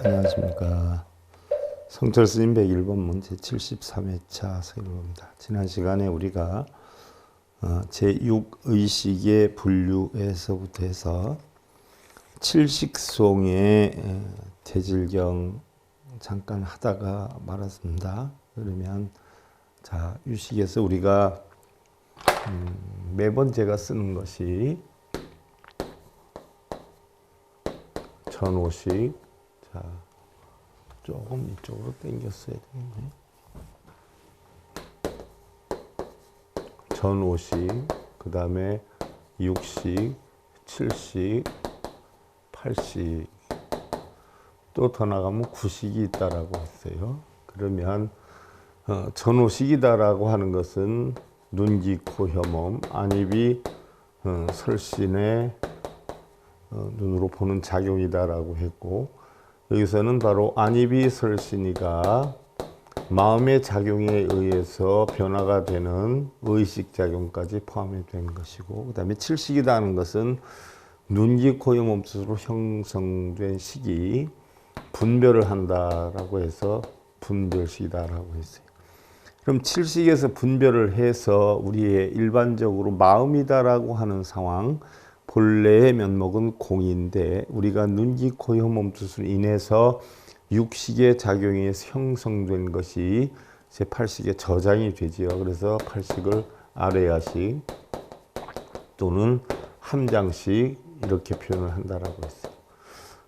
안녕하십니까. 성철스님 101번 문제 73회차 설교입니다. 지난 시간에 우리가 제6의식의 분류에서부터 해서 칠식송의 대질경 잠깐 하다가 말았습니다. 그러면 자, 유식에서 우리가 매번 제가 쓰는 것이 전오식. 자, 조금 이쪽으로 당겼어야 되겠네. 전오식, 그 다음에 육식, 칠식, 팔식, 또 더 나가면 구식이 있다라고 했어요. 그러면 전오식이다라고 하는 것은 눈, 귀, 코, 혀몸, 안입이 설신의 눈으로 보는 작용이다라고 했고, 여기서는 바로 안입이 설신이가 마음의 작용에 의해서 변화가 되는 의식 작용까지 포함이 된 것이고, 그 다음에 칠식이라는 것은 눈, 귀, 코, 혀, 몸짓으로 형성된 식이 분별을 한다라고 해서 분별식이다라고 했어요. 그럼 칠식에서 분별을 해서 우리의 일반적으로 마음이다라고 하는 상황, 본래의 면목은 공인데 우리가 눈, 귀, 코, 혀, 몸짓으로 인해서 육식의 작용에 의해서 형성된 것이 제8식의 저장이 되지요. 그래서 8식을 아레야식 또는 함장식 이렇게 표현을 한다라고 했어요.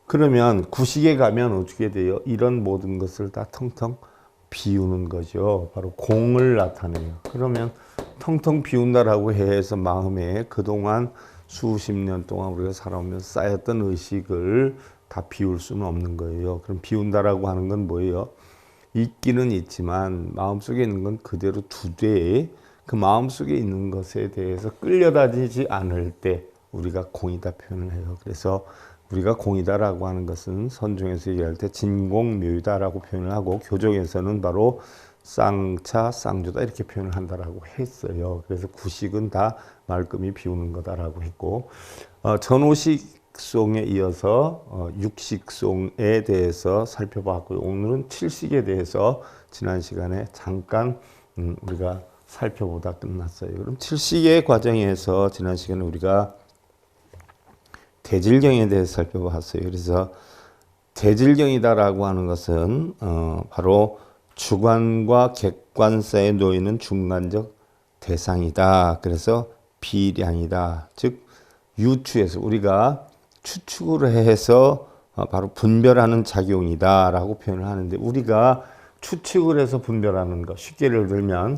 그러면 구식에 가면 어떻게 돼요? 이런 모든 것을 다 텅텅 비우는 거죠. 바로 공을 나타내요. 그러면 텅텅 비운다라고 해서 마음에 그동안 수십 년 동안 우리가 살아오면서 쌓였던 의식을 다 비울 수는 없는 거예요. 그럼 비운다라고 하는 건 뭐예요? 있기는 있지만 마음속에 있는 건 그대로 두되 그 마음속에 있는 것에 대해서 끌려다니지 않을 때 우리가 공이다 표현을 해요. 그래서 우리가 공이다라고 하는 것은 선종에서 얘기할 때 진공묘이다라고 표현을 하고, 교정에서는 바로 쌍차, 쌍조다 이렇게 표현을 한다라고 했어요. 그래서 구식은 다 말끔히 비우는 거다라고 했고, 전오식송에 이어서 육식송에 대해서 살펴봤고요. 오늘은 칠식에 대해서 지난 시간에 잠깐 우리가 살펴보다 끝났어요. 그럼 칠식의 과정에서 지난 시간에 우리가 대질경에 대해서 살펴봤어요. 그래서 대질경이다라고 하는 것은 바로 주관과 객관 사이에 놓이는 중간적 대상이다. 그래서 비량이다. 즉 유추해서 우리가 추측을 해서 바로 분별하는 작용이다라고 표현을 하는데, 우리가 추측을 해서 분별하는 것, 쉽게 예를 들면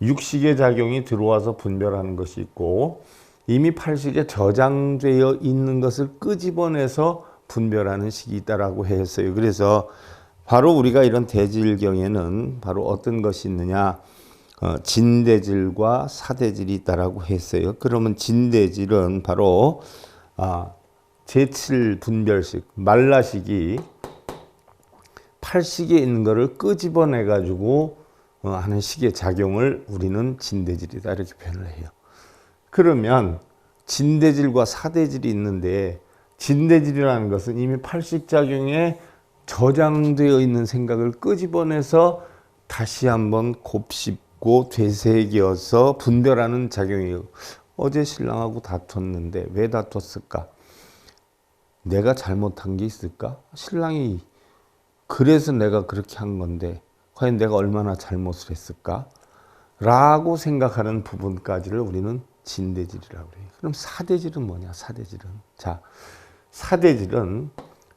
육식의 작용이 들어와서 분별하는 것이 있고, 이미 팔식에 저장되어 있는 것을 끄집어내서 분별하는 식이 있다라고 했어요. 그래서 바로 우리가 이런 대질경에는 바로 어떤 것이 있느냐, 진대질과 사대질이 있다라고 했어요. 그러면 진대질은 바로 제7 분별식, 말라식이 팔식에 있는 것을 끄집어내 가지고 하는 식의 작용을 우리는 진대질이다 이렇게 표현을 해요. 그러면 진대질과 사대질이 있는데, 진대질이라는 것은 이미 팔식작용에 저장되어 있는 생각을 끄집어내서 다시 한번 곱씹고 되새겨서 분별하는 작용이에요. 어제 신랑하고 다퉜는데 왜 다퉜을까? 내가 잘못한 게 있을까? 신랑이 그래서 내가 그렇게 한 건데 과연 내가 얼마나 잘못을 했을까? 라고 생각하는 부분까지를 우리는 진대질이라고 해요. 그럼 사대질은 뭐냐? 사대질은, 자, 사대질은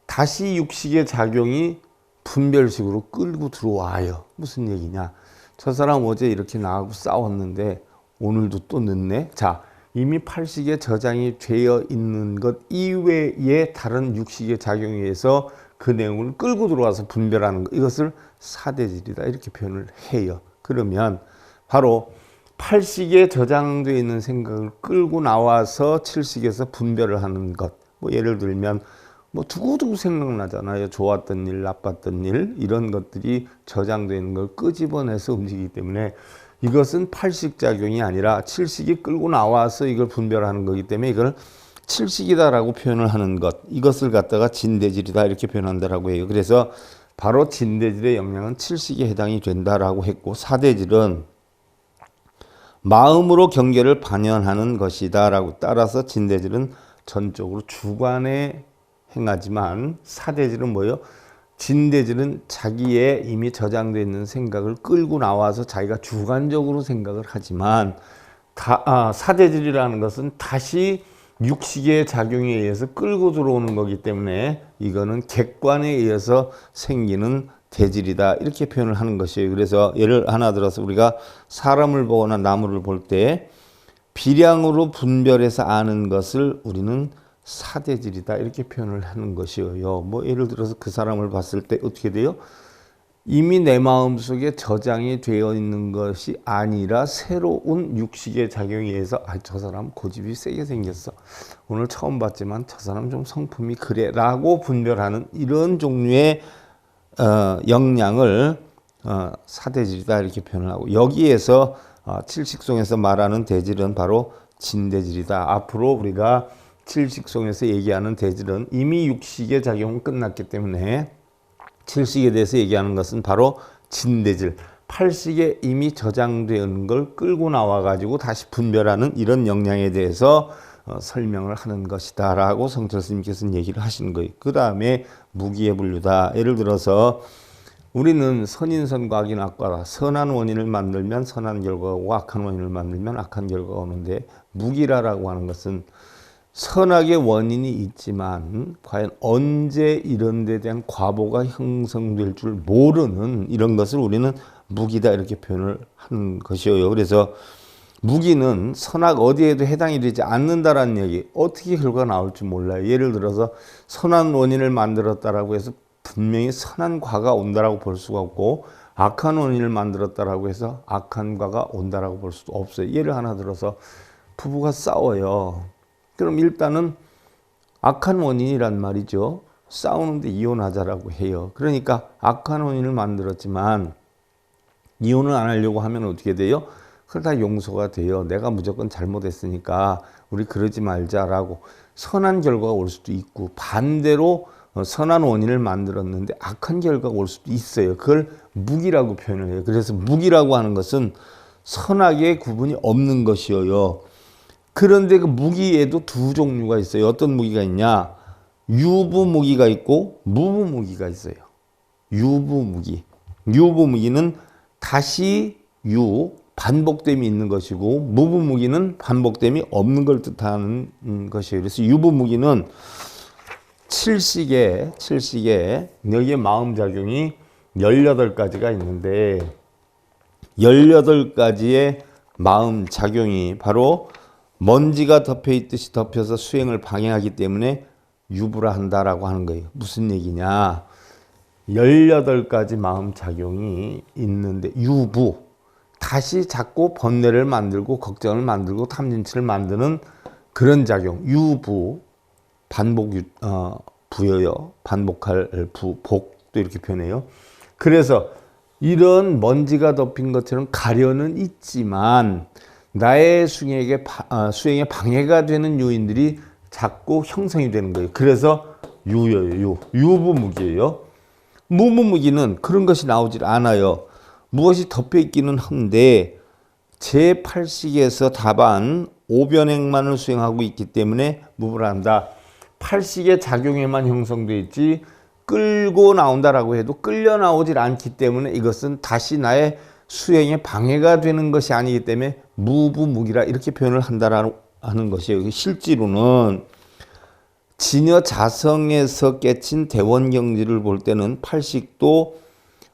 다시 육식의 작용이 분별식으로 끌고 들어와요. 무슨 얘기냐? 저 사람 어제 이렇게 나하고 싸웠는데 오늘도 또 늦네? 자, 이미 팔식에 저장이 되어 있는 것 이외에 다른 육식의 작용에 의해서 그 내용을 끌고 들어와서 분별하는 것, 이것을 사대질이다 이렇게 표현을 해요. 그러면 바로 팔식에 저장되어 있는 생각을 끌고 나와서 칠식에서 분별을 하는 것. 뭐 예를 들면 뭐 두고두고 생각나잖아요. 좋았던 일, 나빴던 일, 이런 것들이 저장되어 있는 걸 끄집어내서 움직이기 때문에 이것은 팔식작용이 아니라 칠식이 끌고 나와서 이걸 분별하는 거기 때문에 이걸 칠식이다라고 표현을 하는 것, 이것을 갖다가 진대질이다 이렇게 표현한다라고 해요. 그래서 바로 진대질의 영향은 칠식에 해당이 된다라고 했고, 사대질은 마음으로 경계를 반영하는 것이다라고, 따라서 진대질은 전적으로 주관에 행하지만 사대질은 뭐예요? 진대질은 자기의 이미 저장되어 있는 생각을 끌고 나와서 자기가 주관적으로 생각을 하지만, 사대질이라는 것은 다시 육식의 작용에 의해서 끌고 들어오는 거기 때문에 이거는 객관에 의해서 생기는 대질이다 이렇게 표현을 하는 것이에요. 그래서 예를 하나 들어서 우리가 사람을 보거나 나무를 볼 때 비량으로 분별해서 아는 것을 우리는 사대질이다 이렇게 표현을 하는 것이에요. 뭐 예를 들어서 그 사람을 봤을 때 어떻게 돼요? 이미 내 마음속에 저장이 되어 있는 것이 아니라 새로운 육식의 작용에 의해서 저 사람 고집이 세게 생겼어. 오늘 처음 봤지만 저 사람 좀 성품이 그래 라고 분별하는 이런 종류의 영향을 사대질이다 이렇게 표현을 하고, 여기에서 칠식송에서 말하는 대질은 바로 진대질이다. 앞으로 우리가 칠식송에서 얘기하는 대질은 이미 육식의 작용은 끝났기 때문에 칠식에 대해서 얘기하는 것은 바로 진대질, 팔식에 이미 저장되어 있는 걸 끌고 나와 가지고 다시 분별하는 이런 영향에 대해서 설명을 하는 것이다 라고 성철 스님께서는 얘기를 하시는 거예요. 그 다음에 무기의 분류다. 예를 들어서 우리는 선인선과 악인 악과다. 선한 원인을 만들면 선한 결과가 오고 악한 원인을 만들면 악한 결과가 오는데, 무기라라고 하는 것은 선악의 원인이 있지만 과연 언제 이런 데 대한 과보가 형성될 줄 모르는 이런 것을 우리는 무기다 이렇게 표현을 하는 것이에요. 그래서 무기는 선악 어디에도 해당이 되지 않는다라는 얘기, 어떻게 결과가 나올지 몰라요. 예를 들어서 선한 원인을 만들었다라고 해서 분명히 선한 과가 온다라고 볼 수가 없고, 악한 원인을 만들었다라고 해서 악한 과가 온다라고 볼 수도 없어요. 예를 하나 들어서 부부가 싸워요. 그럼 일단은 악한 원인이란 말이죠. 싸우는데 이혼하자라고 해요. 그러니까 악한 원인을 만들었지만 이혼을 안 하려고 하면 어떻게 돼요? 그러다 용서가 돼요. 내가 무조건 잘못했으니까 우리 그러지 말자라고 선한 결과가 올 수도 있고, 반대로 선한 원인을 만들었는데 악한 결과가 올 수도 있어요. 그걸 무기라고 표현을 해요. 그래서 무기라고 하는 것은 선악의 구분이 없는 것이에요. 그런데 그 무기에도 두 종류가 있어요. 어떤 무기가 있냐? 유부무기가 있고 무부무기가 있어요. 유부무기. 유부무기는 다시 반복됨이 있는 것이고, 무부무기는 반복됨이 없는 걸 뜻하는 것이에요. 그래서 유부무기는 칠식에 여기에 마음작용이 18가지가 있는데, 18가지의 마음작용이 바로 먼지가 덮여있듯이 덮여서 수행을 방해하기 때문에 유부라 한다라고 하는 거예요. 무슨 얘기냐? 18가지 마음작용이 있는데 유부, 다시 자꾸 번뇌를 만들고 걱정을 만들고 탐진치를 만드는 그런 작용, 유부, 부여요. 반복할 복도 이렇게 표현해요. 그래서 이런 먼지가 덮인 것처럼 가려는 있지만 나의 수행에 방해가 되는 요인들이 자꾸 형성이 되는 거예요. 그래서 유예요. 유부무기예요. 무부무기는 그런 것이 나오질 않아요. 무엇이 덮여 있기는 한데 제8식에서 다반 오변행만을 수행하고 있기 때문에 무부를 한다. 8식의 작용에만 형성되어 있지 끌고 나온다라고 해도 끌려 나오질 않기 때문에 이것은 다시 나의 수행에 방해가 되는 것이 아니기 때문에 무부무기라 이렇게 표현을 한다라는 것이에요. 실제로는 진여 자성에서 깨친 대원경지를 볼 때는 팔식도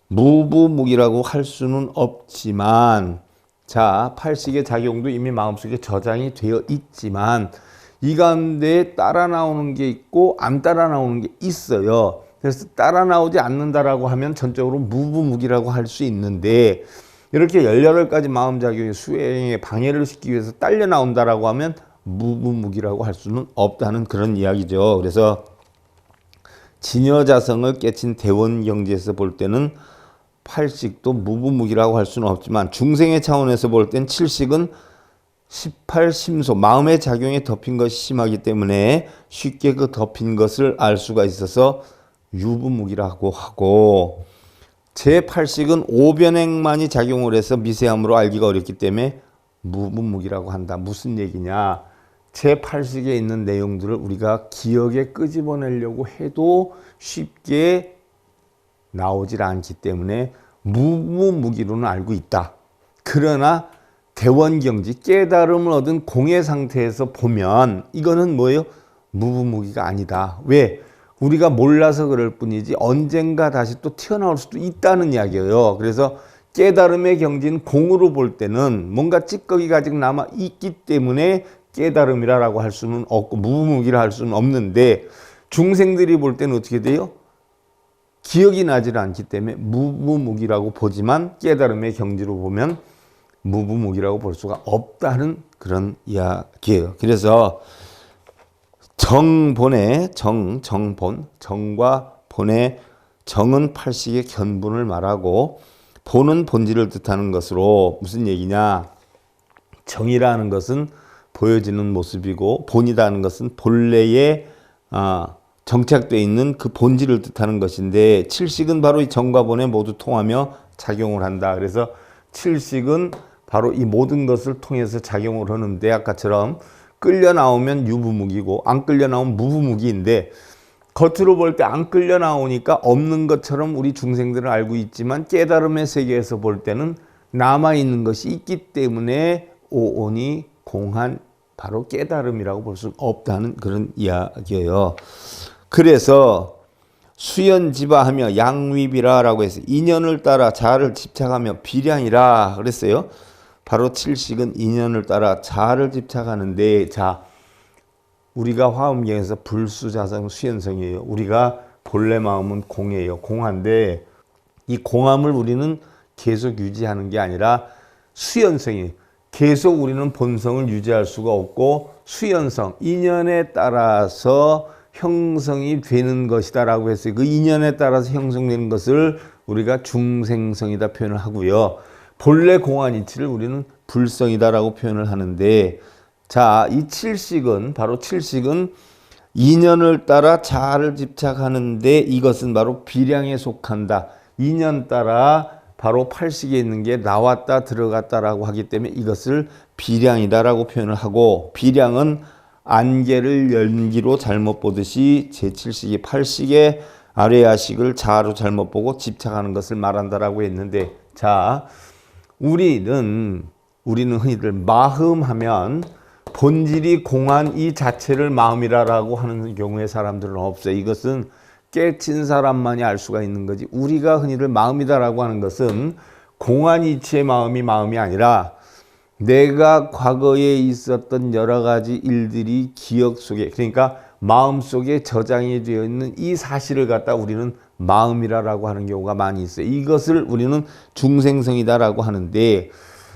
무부무기라고 할 수는 없지만, 자, 팔식의 작용도 이미 마음속에 저장이 되어 있지만 이 가운데 따라 나오는 게 있고 안 따라 나오는 게 있어요. 그래서 따라 나오지 않는다라고 하면 전적으로 무부무기라고 할 수 있는데, 이렇게 18가지 마음작용의 수행에 방해를 시키기 위해서 딸려 나온다라고 하면 무부무기라고 할 수는 없다는 그런 이야기죠. 그래서 진여자성을 깨친 대원경지에서 볼 때는 팔식도 무부무기라고 할 수는 없지만, 중생의 차원에서 볼 땐 칠식은 18심소 마음의 작용에 덮인 것이 심하기 때문에 쉽게 그 덮인 것을 알 수가 있어서 유부무기라고 하고, 제8식은 오변행만이 작용을 해서 미세함으로 알기가 어렵기 때문에 무부무기라고 한다. 무슨 얘기냐? 제8식에 있는 내용들을 우리가 기억에 끄집어내려고 해도 쉽게 나오질 않기 때문에 무부무기로는 알고 있다. 그러나 대원경지, 깨달음을 얻은 공의 상태에서 보면 이거는 뭐예요? 무부무기가 아니다. 왜? 우리가 몰라서 그럴 뿐이지 언젠가 다시 또 튀어나올 수도 있다는 이야기예요. 그래서 깨달음의 경지는 공으로 볼 때는 뭔가 찌꺼기가 아직 남아 있기 때문에 깨달음이라고 할 수는 없고 무부무기라 할 수는 없는데, 중생들이 볼 때는 어떻게 돼요? 기억이 나질 않기 때문에 무부무기라고 보지만 깨달음의 경지로 보면 무부무기라고 볼 수가 없다는 그런 이야기예요. 그래서 정본의 정본, 정과 본의 정은 팔식의 견본을 말하고, 본은 본질을 뜻하는 것으로 무슨 얘기냐? 정이라는 것은 보여지는 모습이고, 본이라는 것은 본래에 정착되어 있는 그 본질을 뜻하는 것인데, 칠식은 바로 이 정과 본에 모두 통하며 작용을 한다. 그래서 칠식은 바로 이 모든 것을 통해서 작용을 하는데, 아까처럼 끌려 나오면 유부무기고 안 끌려 나오면 무부무기인데, 겉으로 볼 때 안 끌려 나오니까 없는 것처럼 우리 중생들은 알고 있지만 깨달음의 세계에서 볼 때는 남아있는 것이 있기 때문에 오온이 공한 바로 깨달음이라고 볼 수는 없다는 그런 이야기예요. 그래서 수연지바하며 양위비라라고 해서 인연을 따라 자아를 집착하며 비량이라 그랬어요. 바로 칠식은 인연을 따라 자아를 집착하는데, 자, 우리가 화엄경에서 불수자성 수연성이에요. 우리가 본래 마음은 공이에요. 공한데 이 공함을 우리는 계속 유지하는 게 아니라 수연성이에요. 계속 우리는 본성을 유지할 수가 없고, 수연성, 인연에 따라서 형성이 되는 것이다 라고 했어요. 그 인연에 따라서 형성되는 것을 우리가 중생성이다 표현을 하고요. 본래 공한 이치를 우리는 불성이다라고 표현을 하는데, 자, 이 칠식은 바로 칠식은 인연을 따라 자아를 집착하는데 이것은 바로 비량에 속한다. 인연 따라 바로 팔식에 있는 게 나왔다 들어갔다라고 하기 때문에 이것을 비량이다라고 표현을 하고, 비량은 안개를 연기로 잘못 보듯이 제7식이 팔식의 아래야식을 자아로 잘못 보고 집착하는 것을 말한다라고 했는데, 자, 우리는 흔히들 마음 하면 본질이 공한 이 자체를 마음이라고 하는 경우에 사람들은 없어요. 이것은 깨친 사람만이 알 수가 있는 거지, 우리가 흔히들 마음이다라고 하는 것은 공한 이치의 마음이 아니라 내가 과거에 있었던 여러 가지 일들이 기억 속에, 그러니까 마음 속에 저장이 되어 있는 이 사실을 갖다 우리는 마음이라고 하는 경우가 많이 있어요. 이것을 우리는 중생성이다라고 하는데,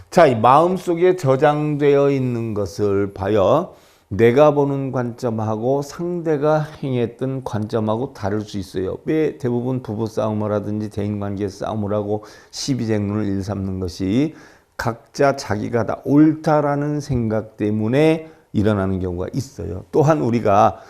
자, 이 마음 속에 저장되어 있는 것을 봐요. 내가 보는 관점하고 상대가 행했던 관점하고 다를 수 있어요. 왜 대부분 부부싸움을 하든지 대인관계 싸움을 하고 시비쟁론을 일삼는 것이 각자 자기가 다 옳다라는 생각 때문에 일어나는 경우가 있어요. 또한 우리가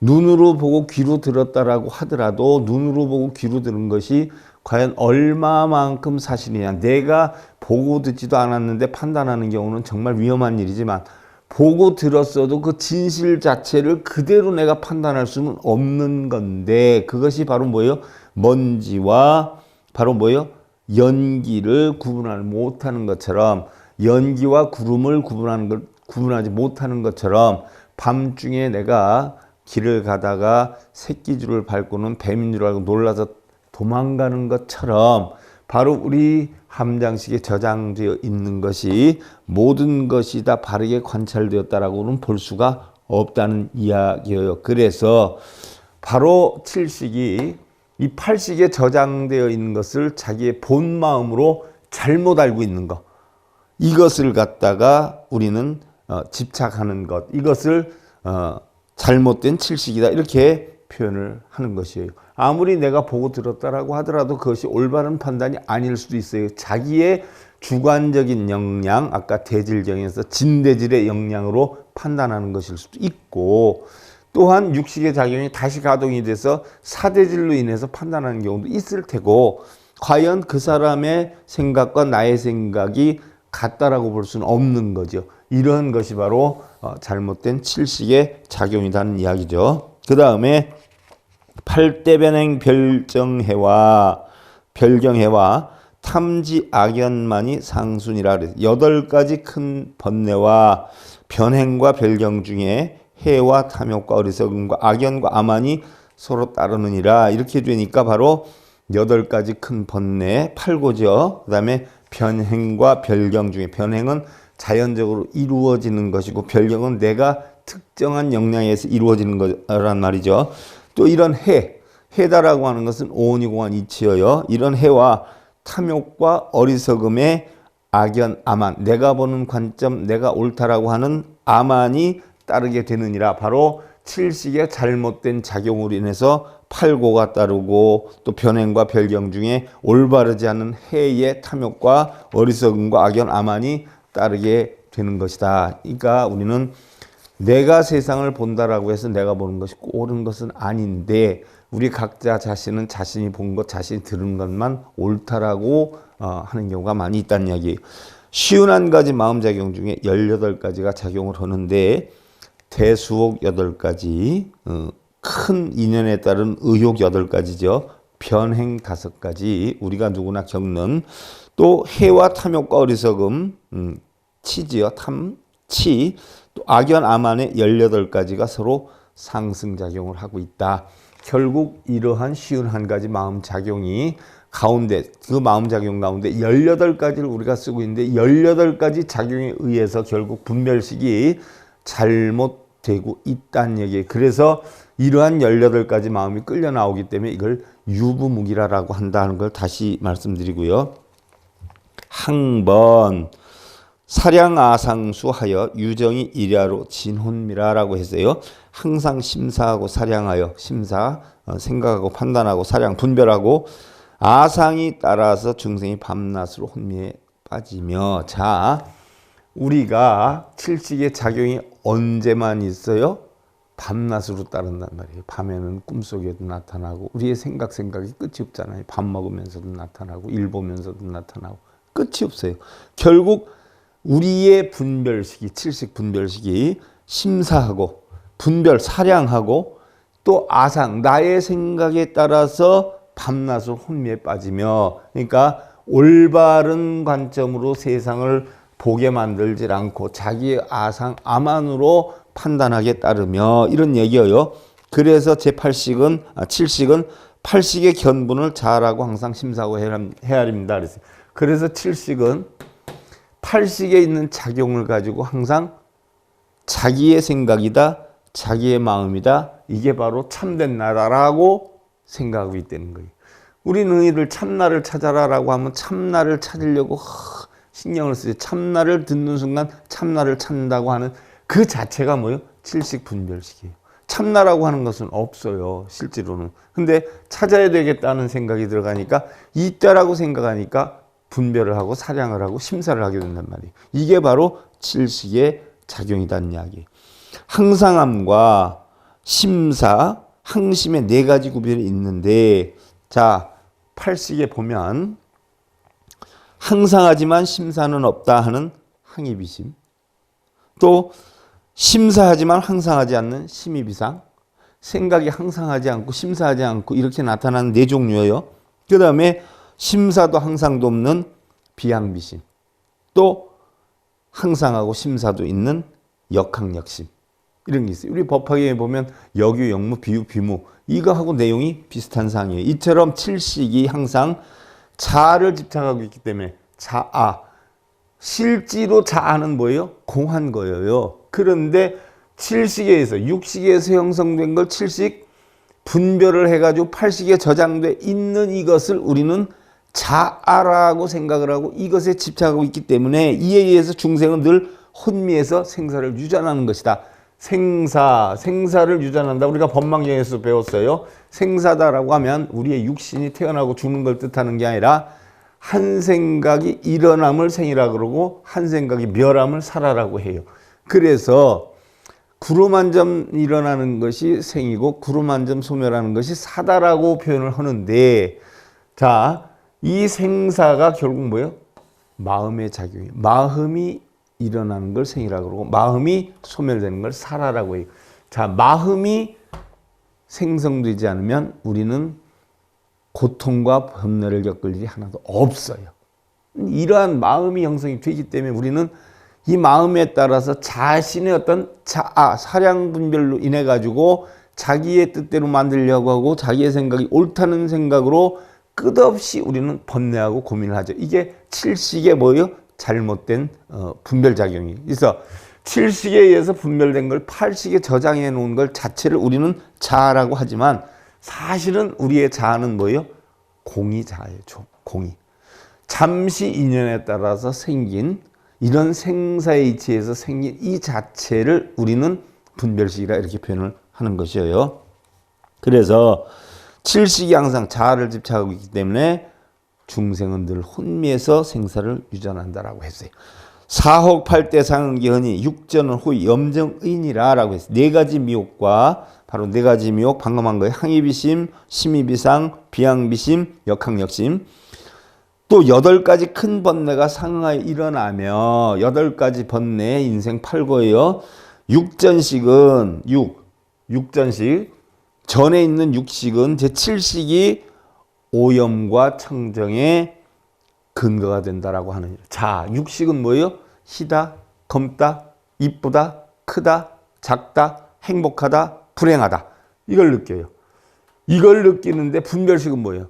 눈으로 보고 귀로 들었다라고 하더라도 눈으로 보고 귀로 들은 것이 과연 얼마만큼 사실이냐, 내가 보고 듣지도 않았는데 판단하는 경우는 정말 위험한 일이지만, 보고 들었어도 그 진실 자체를 그대로 내가 판단할 수는 없는 건데, 그것이 바로 뭐예요? 먼지와 바로 뭐예요? 연기를 구분을 못하는 것처럼, 연기와 구름을 구분하지 못하는 것처럼, 밤중에 내가 길을 가다가 새끼줄을 밟고는 뱀인 줄 알고 놀라서 도망가는 것처럼, 바로 우리 함장식에 저장되어 있는 것이 모든 것이 다 바르게 관찰되었다라고는 볼 수가 없다는 이야기예요. 그래서 바로 칠식이 이 팔식에 저장되어 있는 것을 자기의 본 마음으로 잘못 알고 있는 것, 이것을 갖다가 우리는 집착하는 것, 이것을 잘못된 칠식이다 이렇게 표현을 하는 것이에요. 아무리 내가 보고 들었다라고 하더라도 그것이 올바른 판단이 아닐 수도 있어요. 자기의 주관적인 역량, 아까 대질경에서 진대질의 역량으로 판단하는 것일 수도 있고, 또한 육식의 작용이 다시 가동이 돼서 사대질로 인해서 판단하는 경우도 있을 테고, 과연 그 사람의 생각과 나의 생각이 같다라고 볼 수는 없는 거죠. 이런 것이 바로 잘못된 칠식의 작용이라는 이야기죠. 그 다음에 팔대변행 별경해와 탐지 악연만이 상순이라 그래서 8가지 큰 번뇌와 변행과 별경 중에 해와 탐욕과 어리석음과 악연과 아만이 서로 따르느니라. 이렇게 되니까 바로 8가지 큰 번뇌 8고죠. 그 다음에 변행과 별경 중에, 변행은 자연적으로 이루어지는 것이고 별경은 내가 특정한 역량에서 이루어지는 거란 말이죠. 또 이런 해다라고 하는 것은 오온이공한 이치여요. 이런 해와 탐욕과 어리석음의 악연, 아만, 내가 보는 관점, 내가 옳다라고 하는 아만이 따르게 되느니라. 바로 칠식의 잘못된 작용으로 인해서 팔고가 따르고, 또 변행과 별경 중에 올바르지 않은 해의 탐욕과 어리석음과 악연, 아만이 따르게 되는 것이다. 그러니까 우리는 내가 세상을 본다라고 해서 내가 보는 것이 옳은 것은 아닌데, 우리 각자 자신은 자신이 본 것, 자신이 들은 것만 옳다라고 하는 경우가 많이 있다는 이야기예요. 51가지 마음작용 중에 18가지가 작용을 하는데, 대수옥 8가지, 큰 인연에 따른 의욕 8가지죠. 변행 5가지, 우리가 누구나 겪는, 또 해와 탐욕과 어리석음, 치지요. 치, 또 악연, 아만의 18가지가 서로 상승작용을 하고 있다. 결국 이러한 51가지 마음작용이 가운데, 그 마음작용 가운데 18가지를 우리가 쓰고 있는데, 18가지 작용에 의해서 결국 분별식이 잘못되고 있다는 얘기예요. 그래서 이러한 18가지 마음이 끌려 나오기 때문에 이걸 유부무기라라고 한다는 걸 다시 말씀드리고요. 항번 사량아상수하여 유정이 일야로 진혼미라라고 했어요. 항상 심사하고 사량하여, 심사, 생각하고 판단하고 사량, 분별하고, 아상이 따라서 중생이 밤낮으로 혼미에 빠지며. 자, 우리가 칠식의 작용이 언제만 있어요? 밤낮으로 따른단 말이에요. 밤에는 꿈속에도 나타나고, 우리의 생각이 끝이 없잖아요. 밥 먹으면서도 나타나고, 일 보면서도 나타나고, 끝이 없어요. 결국 우리의 분별식이, 칠식 분별식이 심사하고 분별, 사량하고, 또 아상, 나의 생각에 따라서 밤낮으로 혼미에 빠지며, 그러니까 올바른 관점으로 세상을 보게 만들지 않고 자기의 아상, 아만으로 판단하게 따르며, 이런 얘기예요. 그래서 칠식은 팔식의 견분을 잘하고 항상 심사하고 헤아립니다. 그래서 칠식은 팔식에 있는 작용을 가지고 항상 자기의 생각이다, 자기의 마음이다, 이게 바로 참된 나라라고 생각하고 있다는 거예요. 우리는 이를 참나를 찾아라라고 하면 참나를 찾으려고 신경을 쓰죠. 참나를 듣는 순간 참나를 찾는다고 하는 그 자체가 뭐예요? 칠식 분별식이에요. 참나라고 하는 것은 없어요, 실제로는. 근데 찾아야 되겠다는 생각이 들어가니까, 있다라고 생각하니까 분별을 하고 사량을 하고 심사를 하게 된단 말이에요. 이게 바로 칠식의 작용이라는 이야기예요. 항상함과 심사, 항심의 4가지 구별이 있는데, 자, 팔식에 보면 항상하지만 심사는 없다 하는 항입이심, 또 심사하지만 항상하지 않는 심입이상, 생각이 항상하지 않고 심사하지 않고 이렇게 나타나는 4종류예요. 그 다음에 심사도 항상도 없는 비항비심, 또 항상하고 심사도 있는 역항역심, 이런 게 있어요. 우리 법화경에 보면 역유, 역무, 비유, 비무, 이거하고 내용이 비슷한 상이에요. 이처럼 칠식이 항상 자아를 집착하고 있기 때문에 자아, 실제로 자아는 뭐예요? 공한 거예요. 그런데 칠식에서, 육식에서 형성된 걸 칠식 분별을 해가지고 팔식에 저장돼 있는 이것을 우리는 자아라고 생각을 하고 이것에 집착하고 있기 때문에 이에 의해서 중생은 늘 혼미해서 생사를 유전하는 것이다. 생사를 유전한다. 우리가 법망경에서 배웠어요. 생사다라고 하면 우리의 육신이 태어나고 죽는 걸 뜻하는 게 아니라 한 생각이 일어남을 생이라 그러고 한 생각이 멸함을 살아라고 해요. 그래서 구름 한 점 일어나는 것이 생이고 구름 한 점 소멸하는 것이 사다라고 표현을 하는데, 자, 이 생사가 결국 뭐예요? 마음의 작용이에요. 마음이 일어나는 걸 생이라고 그러고 마음이 소멸되는 걸 사라라고 해요. 자, 마음이 생성되지 않으면 우리는 고통과 번뇌를 겪을 일이 하나도 없어요. 이러한 마음이 형성이 되기 때문에 우리는 이 마음에 따라서 자신의 어떤 사량 분별로 인해 가지고 자기의 뜻대로 만들려고 하고 자기의 생각이 옳다는 생각으로 끝없이 우리는 번뇌하고 고민을 하죠. 이게 칠식의 뭐예요? 잘못된 분별작용이. 그래서 칠식에 의해서 분별된 걸 팔식에 저장해 놓은 걸 자체를 우리는 자아라고 하지만 사실은 우리의 자아는 뭐예요? 공이 자아예요. 공이. 잠시 인연에 따라서 생긴 이런 생사의 이치에서 생긴 이 자체를 우리는 분별식이라 이렇게 표현을 하는 것이에요. 그래서 칠식이 항상 자아를 집착하고 있기 때문에 중생은 늘 혼미해서 생사를 유전한다라고 했어요. 사혹 팔대 상응기허니 육전은 호의 염정의니라 라고 했어요. 네 가지 미혹과 바로 네 가지 미혹 방금 한 거예요. 항의비심, 심의비상, 비항비심, 역항역심. 또 8가지 큰 번뇌가 상하에 일어나며 8가지 번뇌의 인생 8거예요. 육전식은 육전식 전에 있는 육식은 제7식이 오염과 청정의 근거가 된다라고 하는. 자, 육식은 뭐예요? 희다, 검다, 이쁘다, 크다, 작다, 행복하다, 불행하다. 이걸 느껴요. 이걸 느끼는데 분별식은 뭐예요?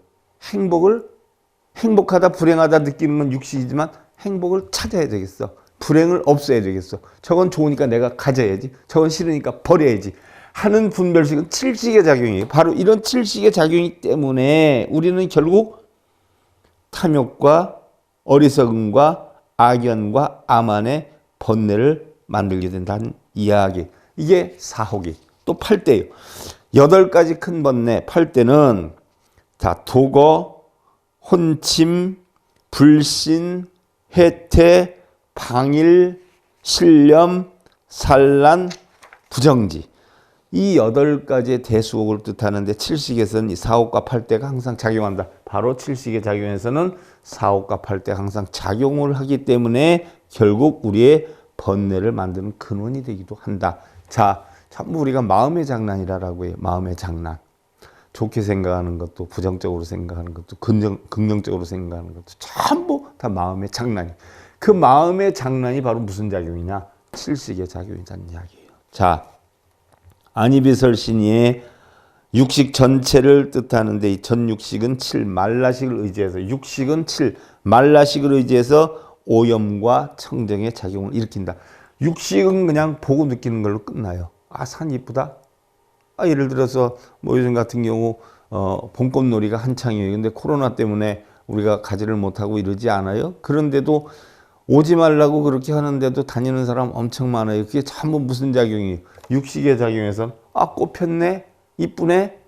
행복하다, 불행하다 느끼는 건 육식이지만 행복을 찾아야 되겠어. 불행을 없애야 되겠어. 저건 좋으니까 내가 가져야지. 저건 싫으니까 버려야지. 하는 분별식은 칠식의 작용이에요. 바로 이런 칠식의 작용이기 때문에 우리는 결국 탐욕과 어리석음과 악연과 암안의 번뇌를 만들게 된다는 이야기. 이게 사혹이. 또 8대예요. 8가지 큰 번뇌. 8대는 다 도거, 혼침, 불신, 해태, 방일, 신념, 산란, 부정지. 이 8가지의 대수옥을 뜻하는데 칠식에서는 이 사옥과 8대가 항상 작용한다. 바로 칠식의 작용에서는 사옥과 8대가 항상 작용을 하기 때문에 결국 우리의 번뇌를 만드는 근원이 되기도 한다. 자, 전부 우리가 마음의 장난이라고 해요. 마음의 장난. 좋게 생각하는 것도 부정적으로 생각하는 것도 긍정적으로 생각하는 것도 전부 다 마음의 장난이. 그 마음의 장난이 바로 무슨 작용이냐? 칠식의 작용이라는 이야기예요. 자, 안이비설신이의 육식 전체를 뜻하는데 이 전육식은 7, 말라식을 의지해서 육식은 7, 말라식을 의지해서 오염과 청정의 작용을 일으킨다. 육식은 그냥 보고 느끼는 걸로 끝나요. 아, 산 이쁘다. 아, 예를 들어서 뭐 요즘 같은 경우 봄꽃놀이가 한창이에요. 근데 코로나 때문에 우리가 가지를 못하고 이러지 않아요? 그런데도 오지 말라고 그렇게 하는데도 다니는 사람 엄청 많아요. 그게 전부 무슨 작용이에요? 육식의 작용에서 아, 꽃 폈네? 이쁘네?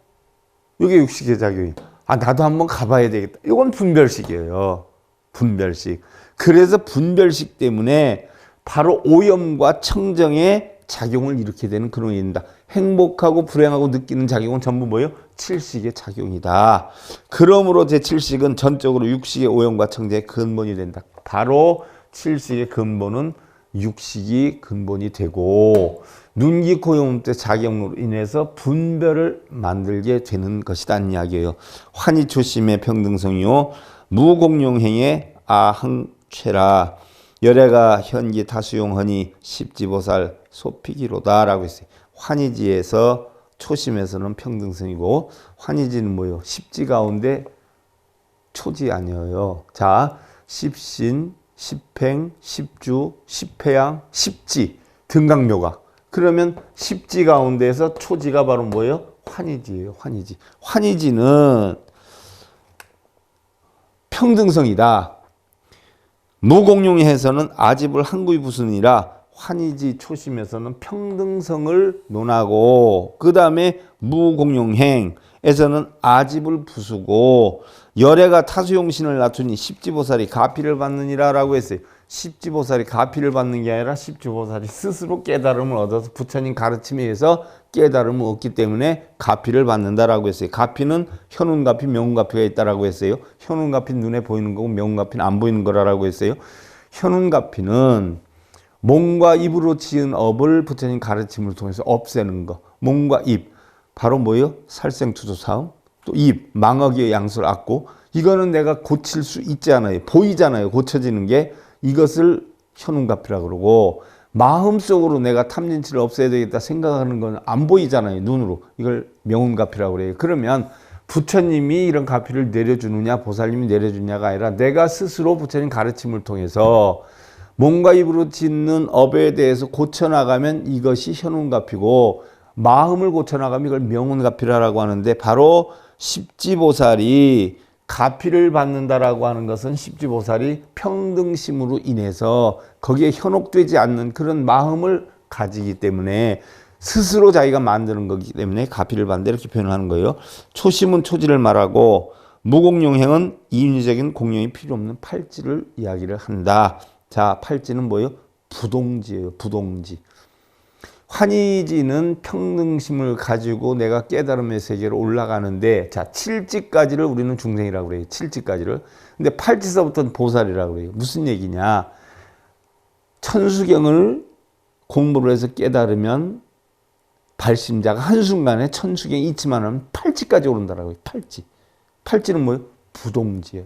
이게 육식의 작용이에요. 아, 나도 한번 가봐야 되겠다. 이건 분별식이에요. 분별식. 그래서 분별식 때문에 바로 오염과 청정의 작용을 일으키게 되는 그런 일입니다. 행복하고 불행하고 느끼는 작용은 전부 뭐예요? 칠식의 작용이다. 그러므로 제7식은 전적으로 육식의 오염과 청정의 근본이 된다. 바로 칠식의 근본은 육식이 근본이 되고 눈기 코염때 작용으로 인해서 분별을 만들게 되는 것이라는 이야기예요. 환희초심의 평등성이요 무공용행의 아항최라 열애가 현기 다수용하니 십지보살 소피기로다 라고 했어요. 환희지에서 초심에서는 평등성이고 환희지는 뭐예요? 십지 가운데 초지 아니에요. 자, 십신, 십행, 십주, 십회양, 십지 등강묘가. 그러면 십지 가운데에서 초지가 바로 뭐예요? 환희지예요. 환희지. 환희지는 평등성이다. 무공용해서는 아집을 한구이 부수니라. 환희지 초심에서는 평등성을 논하고 그 다음에 무공용행에서는 아집을 부수고 열애가 타수용신을 낮추니 십지보살이 가피를 받느니라 라고 했어요. 십지보살이 가피를 받는 게 아니라 십지보살이 스스로 깨달음을 얻어서 부처님 가르침에 의해서 깨달음을 얻기 때문에 가피를 받는다라고 했어요. 가피는 현운가피, 명운가피가 있다라고 했어요. 현운가피는 눈에 보이는 거고 명운가피는 안 보이는 거라고 했어요. 현운가피는 몸과 입으로 지은 업을 부처님 가르침을 통해서 없애는 거. 몸과 입. 바로 뭐예요? 살생투조사음. 또 입. 망어기의 양술 악고. 이거는 내가 고칠 수 있지 않아요. 보이잖아요. 고쳐지는 게. 이것을 현운가피라고 그러고 마음속으로 내가 탐진치를 없애야 되겠다 생각하는 건 안 보이잖아요. 눈으로. 이걸 명운가피라고 그래요. 그러면 부처님이 이런 가피를 내려주느냐 보살님이 내려주느냐가 아니라 내가 스스로 부처님 가르침을 통해서 몸과 입으로 짓는 업에 대해서 고쳐나가면 이것이 현운가피고 마음을 고쳐나가면 이걸 명운가피라고 하는데 바로 십지보살이 가피를 받는다라고 하는 것은 십지보살이 평등심으로 인해서 거기에 현혹되지 않는 그런 마음을 가지기 때문에 스스로 자기가 만드는 거기 때문에 가피를 받는다 이렇게 표현하는 거예요. 초심은 초지를 말하고 무공용행은 인위적인 공용이 필요 없는 팔지를 이야기를 한다. 자, 팔지는 뭐예요? 부동지예요. 부동지. 환희지는 평등심을 가지고 내가 깨달음의 세계로 올라가는데 자, 칠지까지를 우리는 중생이라고 그래요. 칠지까지를. 근데 팔지서부터는 보살이라고 그래요. 무슨 얘기냐? 천수경을 공부를 해서 깨달으면 발심자가 한순간에 천수경이 있지만 하면 팔지까지 오른다라고 해요. 팔지. 팔지는 뭐예요? 부동지예요.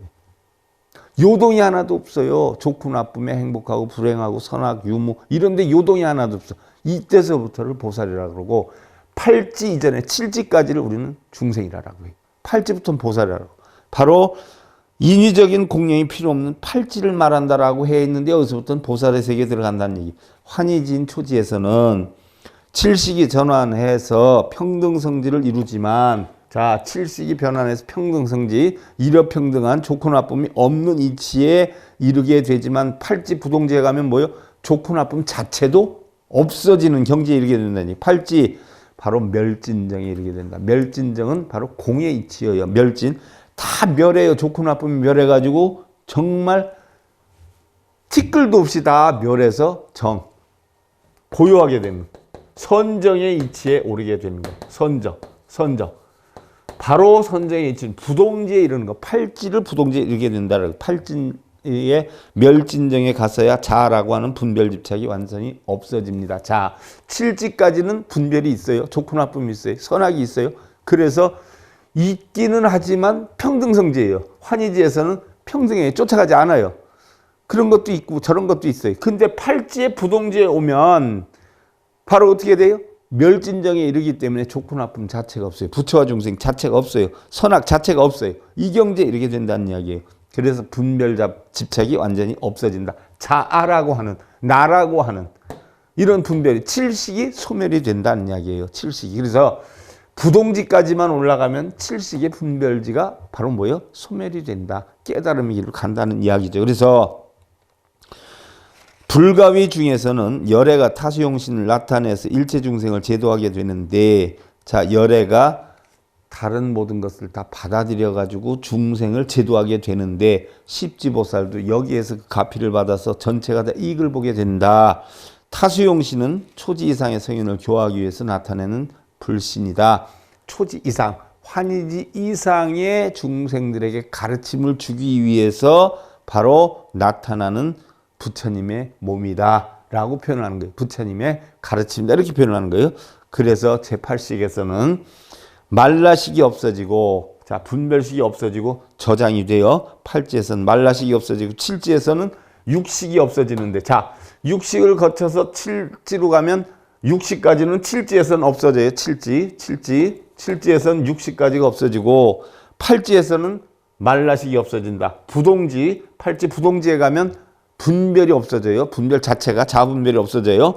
요동이 하나도 없어요. 좋고 나쁨에 행복하고 불행하고 선악 유무 이런데 요동이 하나도 없어. 이때서부터를 보살이라고 그러고 팔지 이전에 칠지까지를 우리는 중생이라고 해요. 팔지부터는 보살이라고. 바로 인위적인 공령이 필요 없는 팔지를 말한다라고 해 있는데 여기서부터는 보살의 세계에 들어간다는 얘기. 환희지인 초지에서는 칠식이 전환해서 평등성지를 이루지만 자, 칠식이 변환해서 평등성지, 일여평등한 좋고 나쁨이 없는 이치에 이르게 되지만 팔지 부동지에 가면 뭐예요? 좋고 나쁨 자체도 없어지는 경지에 이르게 된다니. 팔지 바로 멸진정에 이르게 된다. 멸진정은 바로 공의 이치예요. 멸진. 다 멸해요. 좋고 나쁨이 멸해가지고 정말 티끌도 없이 다 멸해서 정. 고요하게 되는 선정의 이치에 오르게 되는 거예요. 선정. 바로 선정의 이치는 부동지에 이르는 거. 팔지를 부동지에 이르게 된다. 팔지의 멸진정에 갔어야 자라고 하는 분별 집착이 완전히 없어집니다. 자, 칠지까지는 분별이 있어요. 좋고 나쁨이 있어요. 선악이 있어요. 그래서 있기는 하지만 평등성지예요. 환희지에서는 평등에 쫓아가지 않아요. 그런 것도 있고 저런 것도 있어요. 근데 팔지의 부동지에 오면 바로 어떻게 돼요? 멸진정에 이르기 때문에 좋고 나쁨 자체가 없어요. 부처와 중생 자체가 없어요. 선악 자체가 없어요. 이 경지에 이르게 된다는 이야기예요. 그래서 분별 집착이 완전히 없어진다. 자아라고 하는, 나라고 하는 이런 분별이 칠식이 소멸이 된다는 이야기예요. 칠식이. 그래서 부동지까지만 올라가면 칠식의 분별지가 바로 뭐예요? 소멸이 된다. 깨달음의 길로 간다는 이야기죠. 그래서 불가위 중에서는 열애가 타수용신을 나타내서 일체 중생을 제도하게 되는데 자, 열애가 다른 모든 것을 다 받아들여 가지고 중생을 제도하게 되는데 십지보살도 여기에서 그 가피를 받아서 전체가 다 이익을 보게 된다. 타수용신은 초지 이상의 성인을 교화하기 위해서 나타내는 불신이다. 초지 이상, 환희지 이상의 중생들에게 가르침을 주기 위해서 바로 나타나는 부처님의 몸이다 라고 표현하는 거예요. 부처님의 가르침이다 이렇게 표현하는 거예요. 그래서 제8식에서는 말라식이 없어지고 자, 분별식이 없어지고 저장이 되어 팔지에서는 말라식이 없어지고 칠지에서는 육식이 없어지는데 자, 육식을 거쳐서 칠지로 가면 육식까지는 칠지에서는 없어져요. 칠지에서는 육식까지가 없어지고 팔지에서는 말라식이 없어진다. 부동지, 팔지 부동지에 가면 분별이 없어져요. 분별 자체가 자분별이 없어져요.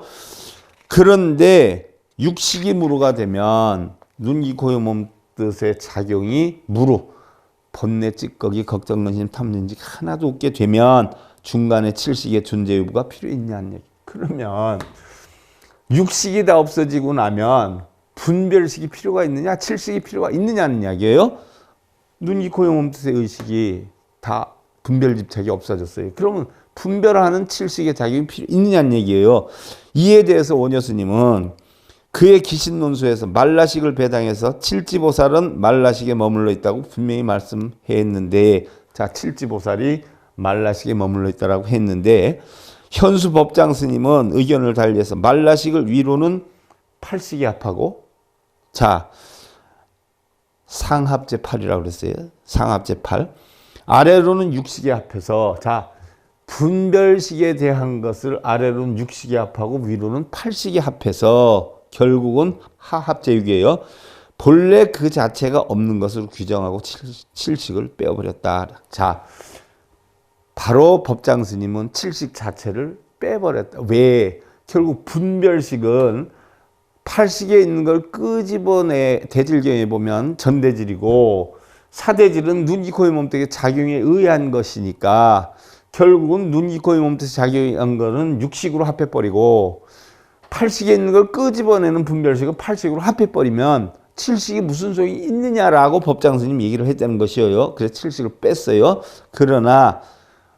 그런데 육식이 무르가 되면 눈, 귀, 코, 혀, 몸 뜻의 작용이 무로 번뇌, 찌꺼기, 걱정, 근심, 탐진직 하나도 없게 되면 중간에 칠식의 존재 여부가 필요 있냐는 얘기. 그러면 육식이 다 없어지고 나면 분별식이 필요가 있느냐, 칠식이 필요가 있느냐는 이야기예요. 눈, 귀, 코, 혀, 몸 뜻의 의식이 다 분별 집착이 없어졌어요. 그러면 분별하는 칠식의 작용이 필요 있느냐는 얘기예요. 이에 대해서 원효 스님은 그의 기신론수에서 말라식을 배당해서 칠지보살은 말라식에 머물러 있다고 분명히 말씀했는데, 자, 칠지보살이 말라식에 머물러 있다라고 했는데, 현수 법장 스님은 의견을 달리해서 말라식을 위로는 팔식이 합하고, 자, 상합제 8이라고 그랬어요. 상합제 8. 아래로는 육식에 합해서, 자, 분별식에 대한 것을 아래로는 육식에 합하고 위로는 팔식에 합해서 결국은 하합제육이에요. 본래 그 자체가 없는 것으로 규정하고 칠식을 빼어버렸다. 자, 바로 법장 스님은 칠식 자체를 빼버렸다. 왜? 결국 분별식은 팔식에 있는 걸 끄집어내, 대질경에 보면 전대질이고, 사대질은 눈, 귀, 코, 의 몸뚱의 작용에 의한 것이니까 결국은 눈, 귀, 코, 의 몸뚱의 작용한 거는 육식으로 합해버리고, 팔식에 있는 걸 끄집어내는 분별식은 팔식으로 합해버리면 칠식이 무슨 소용이 있느냐라고 법장 스님이 얘기를 했다는 것이에요. 그래서 칠식을 뺐어요. 그러나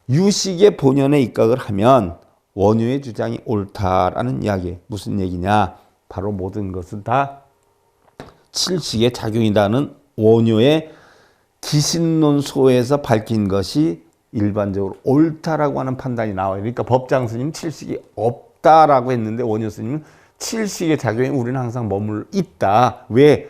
유식의 본연에 입각을 하면 원효의 주장이 옳다라는 이야기. 무슨 얘기냐? 바로 모든 것은 다 칠식의 작용이라는 원효의 기신론소에서 밝힌 것이 일반적으로 옳다라고 하는 판단이 나와요. 그러니까 법장 스님 칠식이 없다라고 했는데 원효 스님은 칠식의 작용에 우리는 항상 머물러 있다. 왜?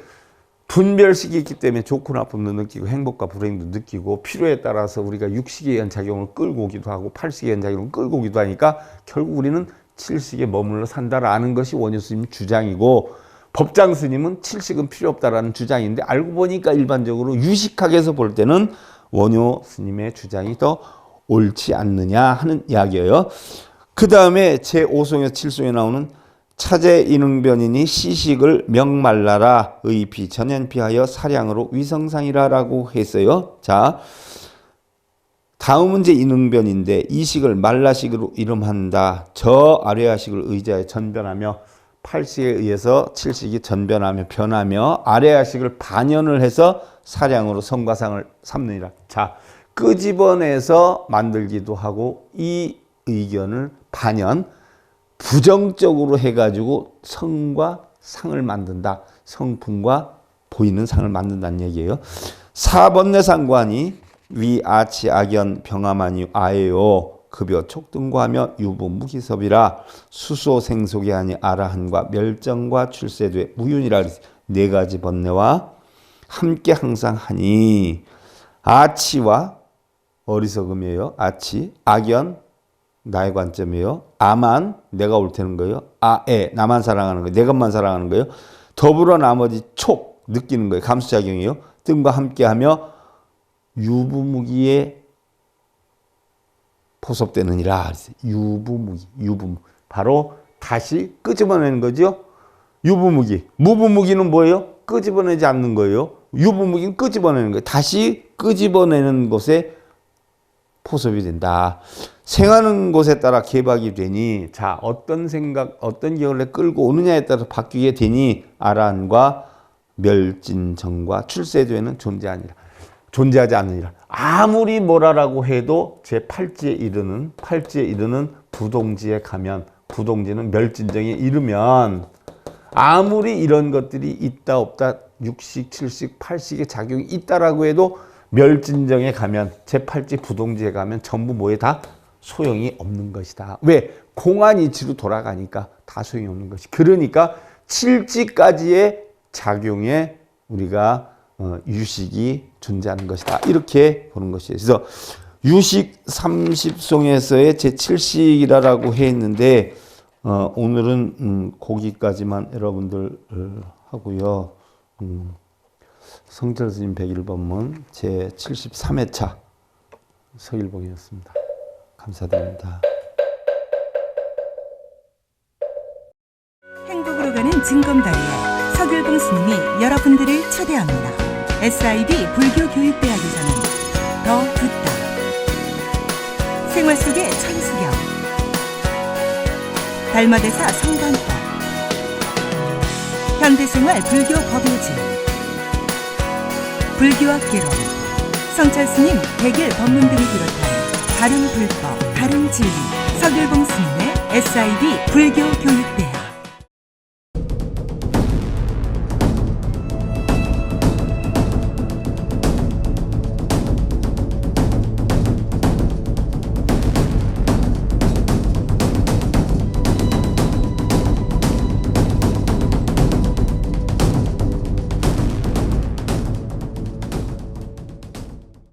분별식이 있기 때문에 좋고 나쁨도 느끼고 행복과 불행도 느끼고 필요에 따라서 우리가 육식에 의한 작용을 끌고 오기도 하고 팔식에 의한 작용을 끌고 오기도 하니까 결국 우리는 칠식에 머물러 산다라는 것이 원효 스님 주장이고, 법장 스님은 칠식은 필요 없다라는 주장인데 알고 보니까 일반적으로 유식학에서 볼 때는 원효 스님의 주장이 더 옳지 않느냐 하는 이야기예요. 그 다음에 제5송에서 7송에 나오는 차제 인응변이니 시식을 명말라라 의비 전연피하여 사량으로 위성상이라라고 했어요. 자, 다음 문제 인응변인데 이식을 말라식으로 이름한다. 저 아래아식을 의지하여 전변하며 팔식에 의해서 칠식이 전변하며 변하며 아래아식을 반연을 해서 사량으로 성과상을 삼느니라. 자, 끄집어내서 만들기도 하고 이 의견을 반연, 부정적으로 해가지고 성과 상을 만든다. 성품과 보이는 상을 만든다는 얘기예요. 사번내 상관이 위 아치 악연 병함하니 아예요. 급여 촉등과하며 유부 무기섭이라 수소 생속이 아니 아라한과 멸정과 출세되 무윤이라 네 가지 번뇌와 함께 항상 하니 아치와 어리석음이에요. 아치 악연 나의 관점이에요. 아만 내가 옳다는 거예요. 아에 나만 사랑하는 거예요. 내 것만 사랑하는 거예요. 더불어 나머지 촉 느끼는 거예요. 감수작용이에요. 등과 함께하며 유부무기에 포섭되느니라. 유부무기, 유부무기. 바로 다시 끄집어내는 거죠. 유부무기. 무부무기는 뭐예요? 끄집어내지 않는 거예요. 유부무기는 끄집어내는 거예요. 다시 끄집어내는 것에 포섭이 된다. 생하는 곳에 따라 개박이 되니, 자, 어떤 생각, 어떤 기억을 끌고 오느냐에 따라 바뀌게 되니 아란과 멸진정과 출세되는 존재하지 않느니라. 아무리 뭐라라고 해도 제8지에 이르는 부동지에 가면, 부동지는 멸진정에 이르면 아무리 이런 것들이 있다 없다, 육식, 칠식, 팔식의 작용이 있다라고 해도 멸진정에 가면, 제8지 부동지에 가면 전부 뭐에 다 소용이 없는 것이다. 왜? 공안이치로 돌아가니까 다 소용이 없는 것이. 그러니까 7지까지의 작용에 우리가 유식이 존재하는 것이다. 이렇게 보는 것이에요. 그래서 유식 30송에서의 제7식이라고 했는데 오늘은 거기까지만 여러분들 하고요. 성철 스님 101번문 제73회차 서일봉이었습니다. 감사드립니다. 행복으로 가는 징검다리에 서길봉 스님이 여러분들을 초대합니다. SIB 불교교육대학에서는 더 듣다, 생활 속의 천수경, 달마대사 성관법, 현대생활 불교 법요지, 불교학 개론, 성찰스님 백일 법문 등을 비롯한 다른 불법, 다른 진리, 서길봉 스님의 SIB 불교교육대학.